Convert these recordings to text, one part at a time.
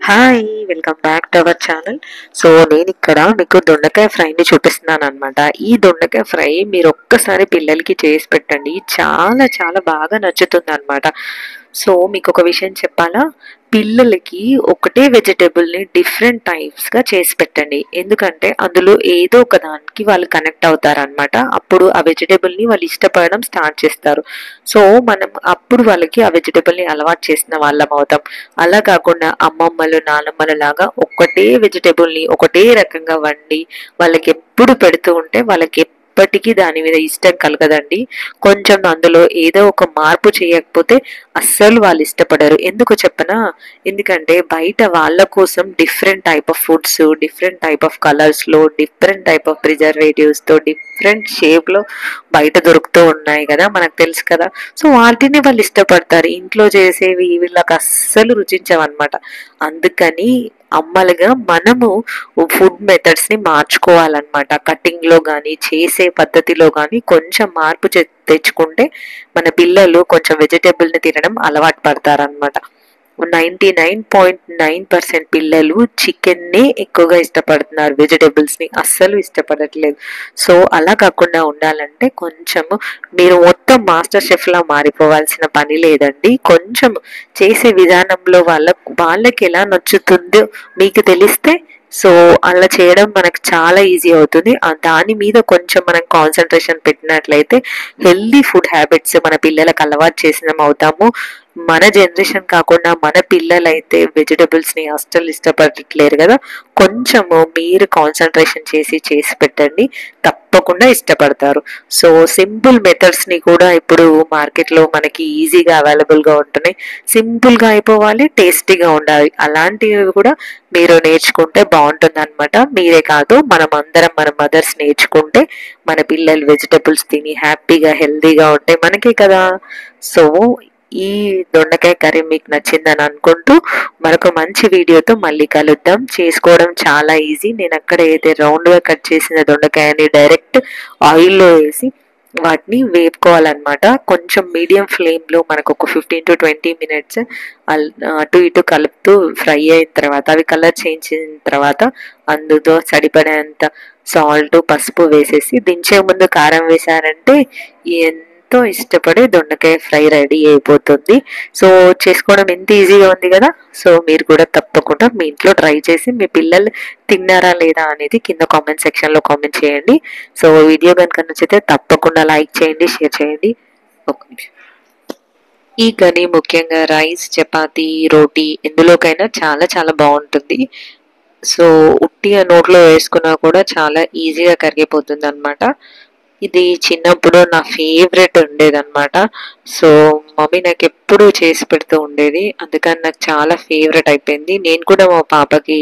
Hi! Welcome back to our channel. So, నేనిక్కడ మీకు దొండకాయ ఫ్రైని చూపిస్తున్నాననమాట. ఈ దొండకాయ ఫ్రై మీరొక్కసారి పిల్లలకి చేసి పెట్టండి. చాలా చాలా బాగా నచ్చుతుందనమాట. సో, మీకొక విషయం చెప్పాలా? పిల్లలకి ఒకటే వెజిటబుల్‌ని డిఫరెంట్ టైప్స్‌గా చేసి పెట్టండి. ఎందుకంటే, అందులో ఏదో ఒక దానికి వాళ్ళు కనెక్ట్ అవుతారనమాట. అప్పుడు ఆ వెజిటబుల్‌ని వాళ్ళు ఇష్టపడడం స్టార్ట్ చేస్తారు. సో, మనం అప్పుడు వాళ్ళకి ఆ వెజిటబుల్‌ని అలవాటు చేసిన వాళ్ళమవుతాం. అలా కాకుండా అమ్మమ్మలు, నానమ్మలు లాగా ఒక్కటే వెజిటబుల్‌ని ఒకటే రకంగా వండి వాళ్ళకెప్పుడు పెడుతూ ఉంటే వాళ్ళకెప్పటికీ దాని మీద ఇష్టం కలగదండి. కొంచెం అందులో ఏదో ఒక మార్పు చేయకపోతే అస్సలు వాళ్ళు ఇష్టపడరు. ఎందుకో చెప్పనా? ఎందుకంటే బయట వాళ్ళ కోసం different type of foods, different type of కలర్స్‌లో, డిఫరెంట్ టైప్ ఆఫ్ ప్రిజర్వేటివ్స్‌తో, డిఫరెంట్ షేప్‌లో బయట దొరుకుతూ ఉన్నాయి గదా! మనకు తెలుసు కదా! సో, వాటిని వాళ్ళు ఇష్టపడతారు. ఇంట్లో చేసేవి వీళ్ళకి అస్సలు రుచించవనమాట. అందుకని అమ్మలుగా మనము ఫుడ్ మెథడ్స్‌ని మార్చుకోవాలనమాట. కటింగ్‌లో గానీ, చేసే పద్ధతిలో గానీ కొంచెం మార్పు తెచ్చుకుంటే మన పిల్లలు కొంచెం వెజిటబుల్‌ని తినడం అలవాటు పడతారనమాట. 99.9% పిల్లలు చికెన్‌నే ఎక్కువగా ఇష్టపడుతున్నారు. వెజిటబుల్స్‌ని అస్సలు ఇష్టపడట్లేదు. సో, అలా కాకుండా ఉండాలంటే కొంచెము మీరు మొత్తం మాస్టర్ షెఫ్‌లా మారిపోవాల్సిన పని లేదండి. కొంచెం చేసే విధానంలో వాళ్ళకెలా నచ్చుతుందో మీకు తెలిస్తే సో, అలా చేయడం మనకు చాలా ఈజీ అవుతుంది. దాని మీద కొంచెం మనం కాన్సంట్రేషన్ పెట్టినట్లయితే హెల్తీ ఫుడ్ హ్యాబిట్స్ మన పిల్లలకు అలవాటు చేసినం అవుతాము. మన జనరేషన్ కాకుండా మన పిల్లలైతే వెజిటబుల్స్‌ని అస్సలు ఇష్టపడట్లేరు గదా! కొంచెము మీరు కాన్సంట్రేషన్ చేసి పెట్టండి. తప్పకుండా ఇష్టపడతారు. సో, సింపుల్ మెథడ్స్‌ని కూడా ఇప్పుడు మార్కెట్‌లో మనకి ఈజీగా అవైలబుల్‌గా ఉంటున్నాయి. సింపుల్‌గా అయిపోవాలి, టేస్టీగా ఉండాలి. అలాంటివి కూడా మీరు నేర్చుకుంటే బావుంటుందనమాట. మీరే కాదు మనమందరం మన మదర్స్ నేర్చుకుంటే మన పిల్లలు వెజిటబుల్స్ తిని హ్యాపీగా, హెల్తీగా ఉంటే మనకే కదా! సో, ఈ దొండకాయ కర్రీ మీకు నచ్చిందని అనుకుంటూ మరొక మంచి వీడియోతో మళ్ళీ కలుద్దాం. చేసుకోవడం చాలా ఈజీ. నేనక్కడ అయితే రౌండ్‌గా కట్ చేసిన దొండకాయని డైరెక్ట్ ఆయిల్‌లో వేసి వాటిని వేపుకోవాలనమాట. కొంచెం మీడియం ఫ్లేమ్‌లో మనకొక 15-20 మినిట్స్ అటు ఇటు కలుపుతూ ఫ్రై అయిన తర్వాత అవి కలర్ చేంజ్ అయిన తర్వాత అందులో సరిపడేంత సాల్ట్, పసుపు వేసేసి దించే ముందు కారం వేశారంటే ఎంతో ఇష్టపడే దొండకాయ ఫ్రై రెడీ అయిపోతుంది. సో, చేసుకోవడం ఎంత ఈజీగా ఉంది గదా! సో, మీరు కూడా తప్పకుండా మీ ఇంట్లో ట్రై చేసి మీ పిల్లలు తిన్నారా లేదా అనేది కింద కామెంట్ సెక్షన్‌లో కామెంట్ చేయండి. సో, వీడియో గనుక నచ్చితే తప్పకుండా లైక్ చేయండి, షేర్ చేయండి. ఒక్క నిమిషం. ఈ కర్రీ ముఖ్యంగా రైస్, చపాతీ, రోటీ ఎందులోకైనా చాలా చాలా బావుంటుంది. సో, ఉట్టిగా నోట్లో వేసుకున్నా కూడా చాలా ఈజీగా కరిగిపోతుందనమాట. ఇది చిన్నప్పుడు నా ఫేవరెట్ ఉండేదనమాట. సో, మమ్మీ నాకెప్పుడూ చేసి పెడుతూ ఉండేది. అందుకని నాకు చాలా ఫేవరెట్ అయిపోయింది. నేను కూడా మా పాపకి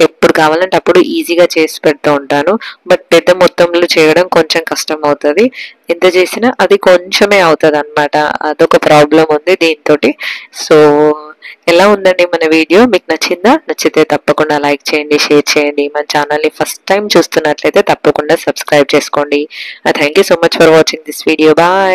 ఎప్పుడు కావాలంటే అప్పుడు ఈజీగా చేసి పెడుతూ ఉంటాను. బట్ పెద్ద మొత్తంలో చేయడం కొంచెం కష్టమవుతది. ఎంత చేసినా అది కొంచెమే అవుతదనమాట. అదొక ప్రాబ్లమ్ ఉంది దీనితోటి. సో, ఎలా ఉందండి మన వీడియో? మీకు నచ్చిందా? నచ్చితే తప్పకుండా లైక్ చేయండి, షేర్ చేయండి. మన ఛానల్‌ని ఫస్ట్ టైమ్ చూస్తున్నట్లయితే తప్పకుండా సబ్స్క్రైబ్ చేసుకోండి. Thank you so much for watching this video. Bye.